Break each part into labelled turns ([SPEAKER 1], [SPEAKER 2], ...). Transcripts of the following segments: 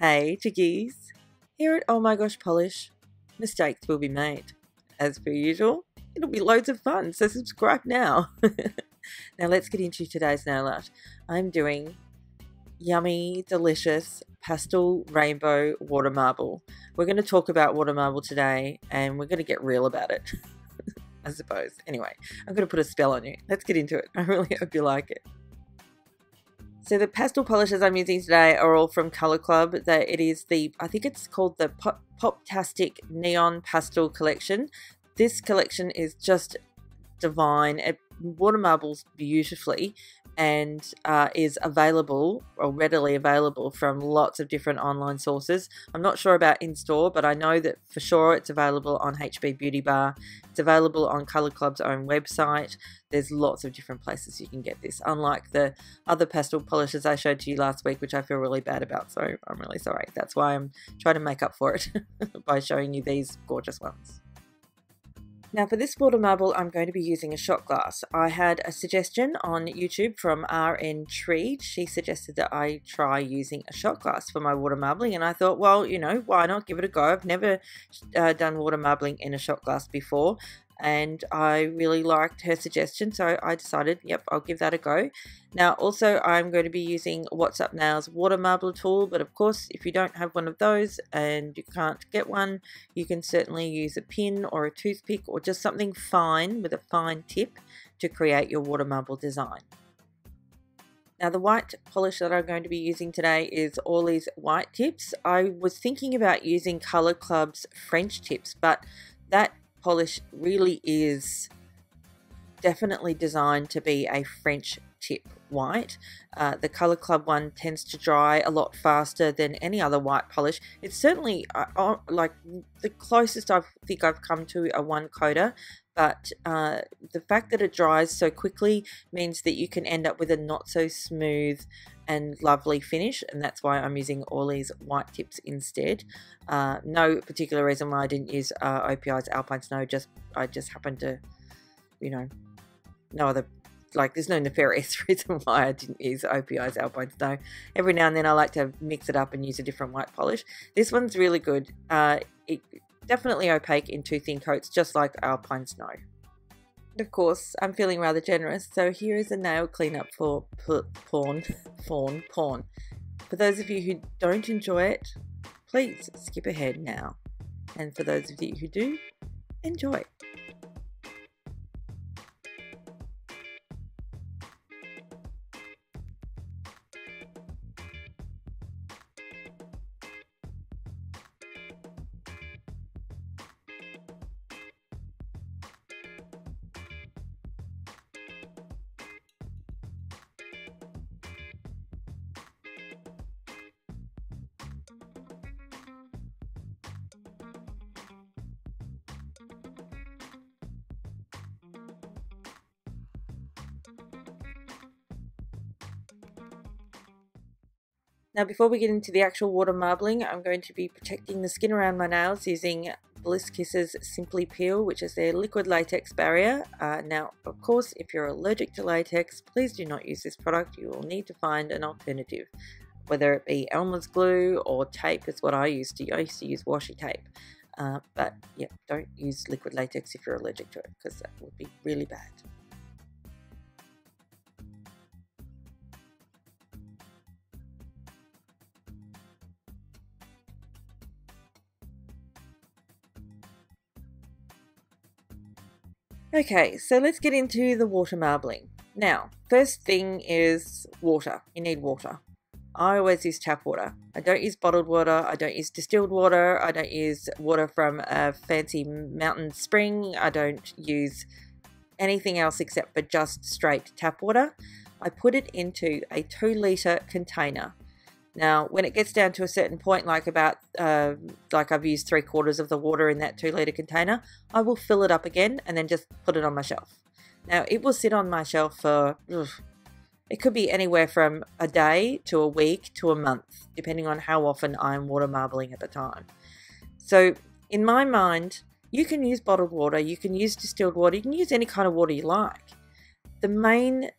[SPEAKER 1] Hey chickies, here at Oh My Gosh Polish, mistakes will be made. As per usual, it'll be loads of fun, so subscribe now. Now let's get into today's nail art. I'm doing yummy, delicious pastel rainbow water marble. We're going to talk about water marble today and we're going to get real about it, I suppose. Anyway, I'm going to put a spell on you. Let's get into it. I really hope you like it. So the pastel polishes I'm using today are all from Colour Club. It is I think it's called the POPTASTIC Neon Pastel Collection. This collection is just divine. It water marbles beautifully and is available or readily available from lots of different online sources. I'm not sure about in-store, but I know that for sure it's available on HB Beauty Bar. It's available on Colour Club's own website. There's lots of different places you can get this, unlike the other pastel polishes I showed to you last week, which I feel really bad about, so I'm really sorry. That's why I'm trying to make up for it by showing you these gorgeous ones. Now for this water marble, I'm going to be using a shot glass. I had a suggestion on YouTube from RN Tree. She suggested that I try using a shot glass for my water marbling, and I thought, well, you know, why not give it a go? I've never done water marbling in a shot glass before, and I really liked her suggestion, so I decided, yep, I'll give that a go. Now also I'm going to be using What's Up Nail's water marble tool, but of course if you don't have one of those and you can't get one, you can certainly use a pin or a toothpick or just something fine with a fine tip to create your water marble design. Now the white polish that I'm going to be using today is Orly's white tips. I was thinking about using Colour Club's French tips, but that polish really is definitely designed to be a French tip white. The Colour Club one tends to dry a lot faster than any other white polish. It's certainly like the closest I think I've come to a one coater, but the fact that it dries so quickly means that you can end up with a not so smooth and lovely finish, and that's why I'm using Orly's white tips instead. No particular reason why I didn't use OPI's Alpine Snow, I just happened to, you know, no other, like there's no nefarious reason why I didn't use OPI's Alpine Snow. Every now and then I like to mix it up and use a different white polish. This one's really good. It definitely opaque in two thin coats, just like Alpine Snow. Of course, I'm feeling rather generous, so here is a nail cleanup for porn. For those of you who don't enjoy it, please skip ahead now. And for those of you who do, enjoy. Now before we get into the actual water marbling, I'm going to be protecting the skin around my nails using Bliss Kisses Simply Peel, which is their liquid latex barrier. Now of course if you're allergic to latex, please do not use this product. You will need to find an alternative, whether it be Elmer's glue or tape is what I used to use washi tape. But yeah, don't use liquid latex if you're allergic to it, because that would be really bad. Okay, so let's get into the water marbling. Now, first thing is water. You need water. I always use tap water. I don't use bottled water. I don't use distilled water. I don't use water from a fancy mountain spring. I don't use anything else except for just straight tap water. I put it into a 2-litre container. Now, when it gets down to a certain point, like about, like I've used 3/4 of the water in that 2-litre container, I will fill it up again and then just put it on my shelf. Now, it will sit on my shelf for, it could be anywhere from a day to a week to a month, depending on how often I'm water marbling at the time. So, in my mind, you can use bottled water, you can use distilled water, you can use any kind of water you like. The main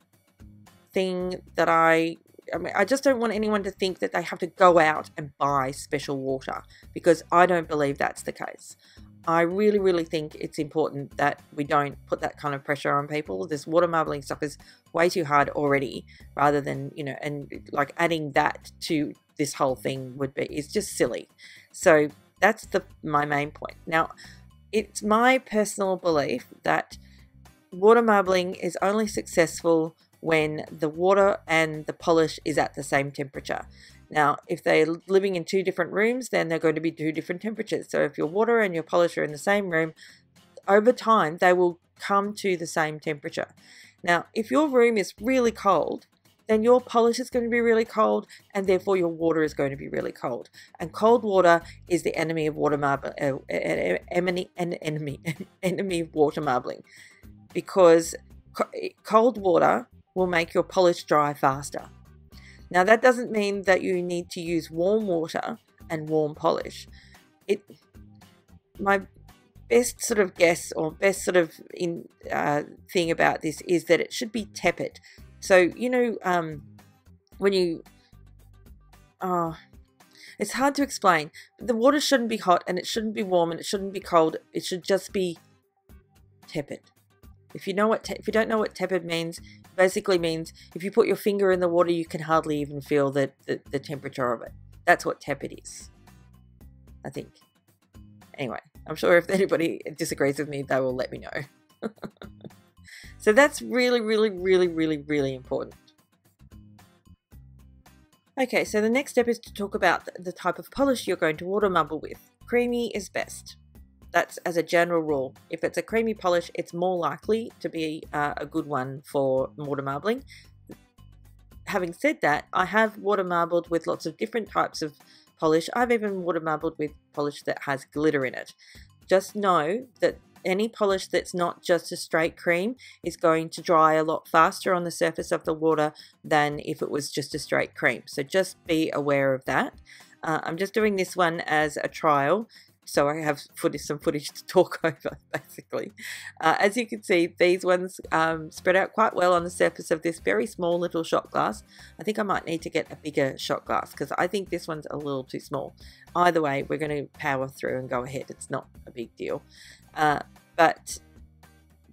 [SPEAKER 1] thing that I I mean, I just don't want anyone to think that they have to go out and buy special water, because I don't believe that's the case. I really, really think it's important that we don't put that kind of pressure on people. This water marbling stuff is way too hard already, rather than, you know, and like adding that to this whole thing is just silly. So that's my main point. Now, it's my personal belief that water marbling is only successful when the water and the polish is at the same temperature. Now, if they're living in two different rooms, then they're going to be two different temperatures. So if your water and your polish are in the same room, over time, they will come to the same temperature. Now, if your room is really cold, then your polish is going to be really cold, and therefore your water is going to be really cold. And cold water is the enemy of water marbling, enemy of water marbling, because cold water will make your polish dry faster. Now, that doesn't mean that you need to use warm water and warm polish. My best sort of guess, or best sort of thing about this is that it should be tepid. So, you know, when you, it's hard to explain. The water shouldn't be hot, and it shouldn't be warm, and it shouldn't be cold. It should just be tepid. If you don't know what tepid means, it basically means if you put your finger in the water, you can hardly even feel the temperature of it. That's what tepid is, I think. Anyway, I'm sure if anybody disagrees with me, they will let me know. So that's really, really, really, really, really important. Okay, so the next step is to talk about the type of polish you're going to water marble with. Creamy is best. That's as a general rule. If it's a creamy polish, it's more likely to be a good one for water marbling. Having said that, I have water marbled with lots of different types of polish. I've even water marbled with polish that has glitter in it. Just know that any polish that's not just a straight cream is going to dry a lot faster on the surface of the water than if it was just a straight cream. So just be aware of that. I'm just doing this one as a trial, so I have some footage to talk over, basically. As you can see, these ones spread out quite well on the surface of this very small little shot glass. I think I might need to get a bigger shot glass, because I think this one's a little too small. Either way, we're going to power through and go ahead. It's not a big deal. But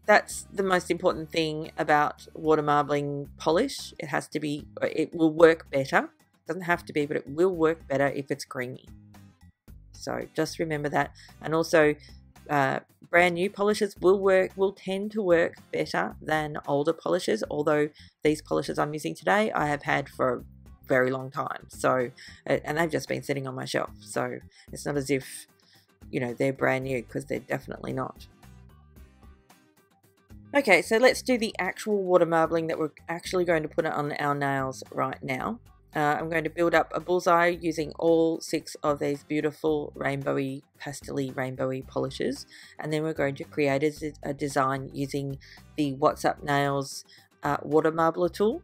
[SPEAKER 1] that's the most important thing about water marbling polish. It will work better. It doesn't have to be, but it will work better if it's creamy. So just remember that. And also, brand new polishes will tend to work better than older polishes, although these polishes I'm using today I have had for a very long time. So, and they've just been sitting on my shelf. So it's not as if, you know, they're brand new, because they're definitely not. Okay, so let's do the actual water marbling that we're actually going to put on our nails right now. I'm going to build up a bullseye using all 6 of these beautiful rainbowy, pastel-y, rainbowy polishes, and then we're going to create a design using the What's Up Nails water marbler tool.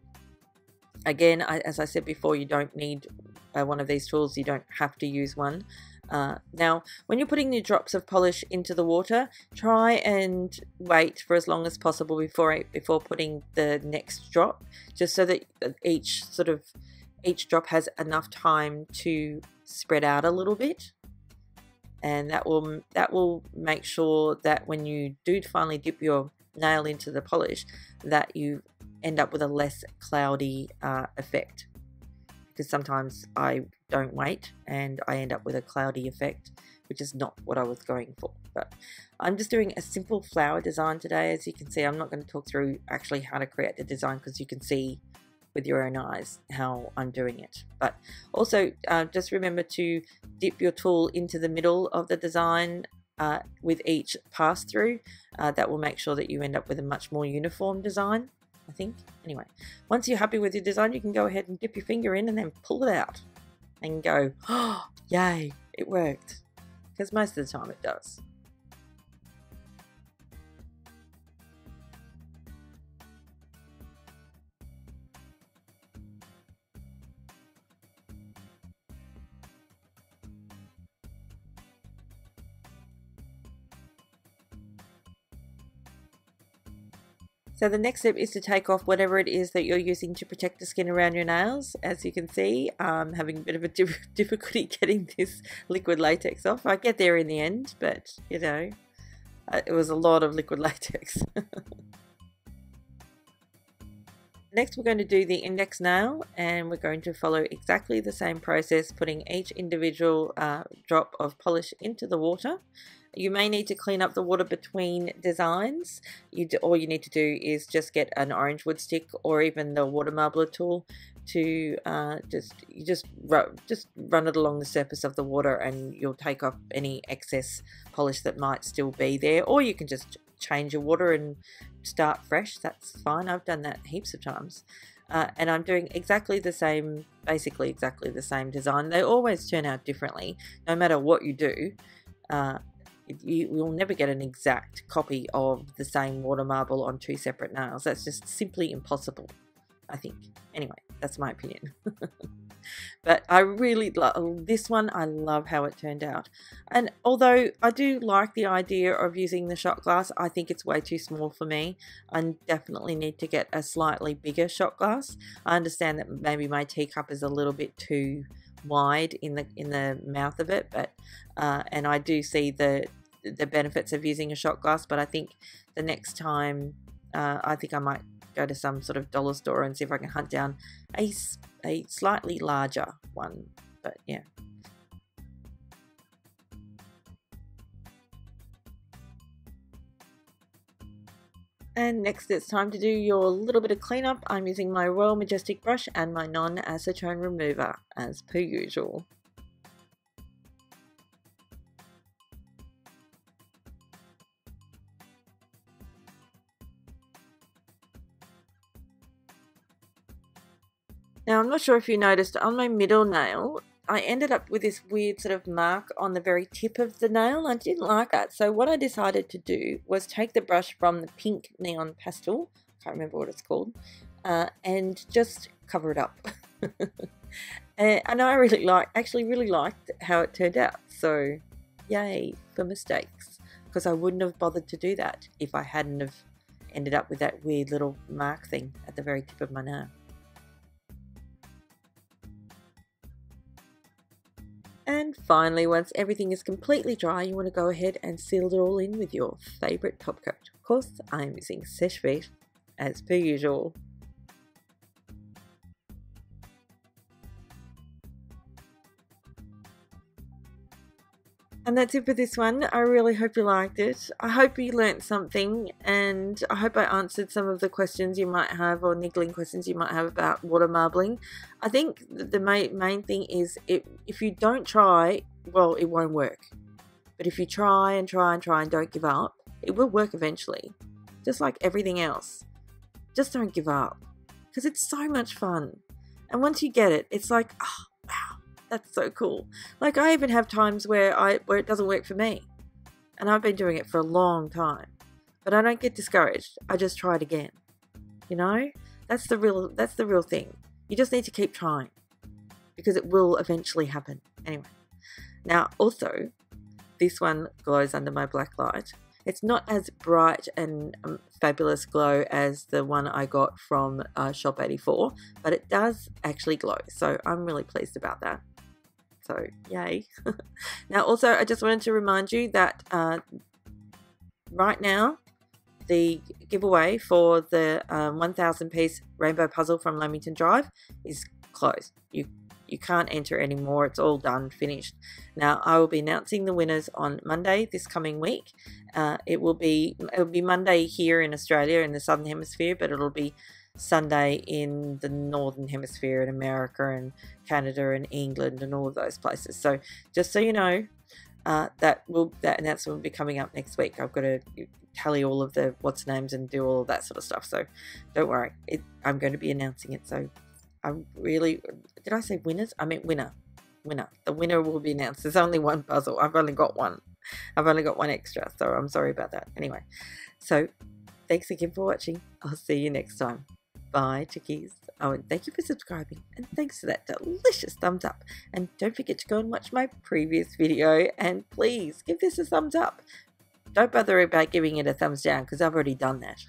[SPEAKER 1] Again, as I said before, you don't need one of these tools. You don't have to use one. Now, when you're putting your drops of polish into the water, try and wait for as long as possible before putting the next drop, just so that each drop has enough time to spread out a little bit, and that will make sure that when you do finally dip your nail into the polish, that you end up with a less cloudy effect. Because sometimes I don't wait and I end up with a cloudy effect, which is not what I was going for. But I'm just doing a simple flower design today. As you can see, I'm not going to talk through actually how to create the design, because you can see with your own eyes how I'm doing it. But also just remember to dip your tool into the middle of the design with each pass through. That will make sure that you end up with a much more uniform design, I think. Anyway, once you're happy with your design, you can go ahead and dip your finger in and then pull it out and go, oh, yay, it worked. Because most of the time it does. So the next step is to take off whatever it is that you're using to protect the skin around your nails. As you can see, I'm having a bit of a difficulty getting this liquid latex off. I get there in the end, but you know, it was a lot of liquid latex. Next, we're going to do the index nail, and we're going to follow exactly the same process, putting each individual drop of polish into the water. You may need to clean up the water between designs. All you need to do is just get an orange wood stick or even the water marbler tool to just run it along the surface of the water, and you'll take off any excess polish that might still be there. Or you can just change your water and start fresh. That's fine. I've done that heaps of times. And I'm doing exactly the same, basically exactly the same design. They always turn out differently, no matter what you do. You will never get an exact copy of the same water marble on two separate nails. That's just simply impossible, I think. Anyway, that's my opinion. But I really love this one. I love how it turned out. And although I do like the idea of using the shot glass, I think it's way too small for me. I definitely need to get a slightly bigger shot glass. I understand that maybe my teacup is a little bit too wide in the mouth of it, but and I do see the benefits of using a shot glass, but I think the next time I think I might go to some sort of dollar store and see if I can hunt down a slightly larger one. But yeah. And next it's time to do your little bit of cleanup. I'm using my Royal Majestic brush and my non-acetone remover as per usual. Now, I'm not sure if you noticed, on my middle nail, I ended up with this weird sort of mark on the very tip of the nail. I didn't like that. So what I decided to do was take the brush from the pink neon pastel, can't remember what it's called, and just cover it up. And I actually really liked how it turned out. So yay for mistakes, because I wouldn't have bothered to do that if I hadn't have ended up with that weird little mark thing at the very tip of my nail. And finally, once everything is completely dry, you want to go ahead and seal it all in with your favourite top coat. Of course, I'm using Seche Vite as per usual. And that's it for this one. I really hope you liked it. I hope you learnt something, and I hope I answered some of the questions you might have, or niggling questions you might have about water marbling. I think the main thing is if you don't try, well, it won't work. But if you try and try and try and don't give up, it will work eventually. Just like everything else. Just don't give up, because it's so much fun. And once you get it, it's like, oh, wow. That's so cool. Like, I even have times where it doesn't work for me, and I've been doing it for a long time, but I don't get discouraged. I just try it again. You know, that's the real thing. You just need to keep trying, because it will eventually happen. Anyway, now also, this one glows under my black light. It's not as bright and fabulous glow as the one I got from Shop 84, but it does actually glow, so I'm really pleased about that. So yay. Now also, I just wanted to remind you that right now the giveaway for the 1000 piece rainbow puzzle from Lamington Drive is closed. You can't enter anymore. It's all done, finished. Now I will be announcing the winners on Monday this coming week. It will be Monday here in Australia in the Southern Hemisphere, but it'll be Sunday in the Northern Hemisphere in America and Canada and England and all of those places. So just so you know, that announcement will be coming up next week. I've got to tally all of the what's names and do all of that sort of stuff. So don't worry, I'm going to be announcing it. So I'm really, did I say winners? I meant winner. The winner will be announced. There's only one puzzle. I've only got one. I've only got one extra, so I'm sorry about that. Anyway, so thanks again for watching. I'll see you next time. Bye, chickies. Oh, and thank you for subscribing, and thanks for that delicious thumbs up. And don't forget to go and watch my previous video, and please give this a thumbs up. Don't bother about giving it a thumbs down, because I've already done that.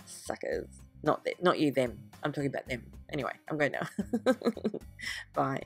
[SPEAKER 1] Suckers. Not you, them. I'm talking about them. Anyway, I'm going now. Bye.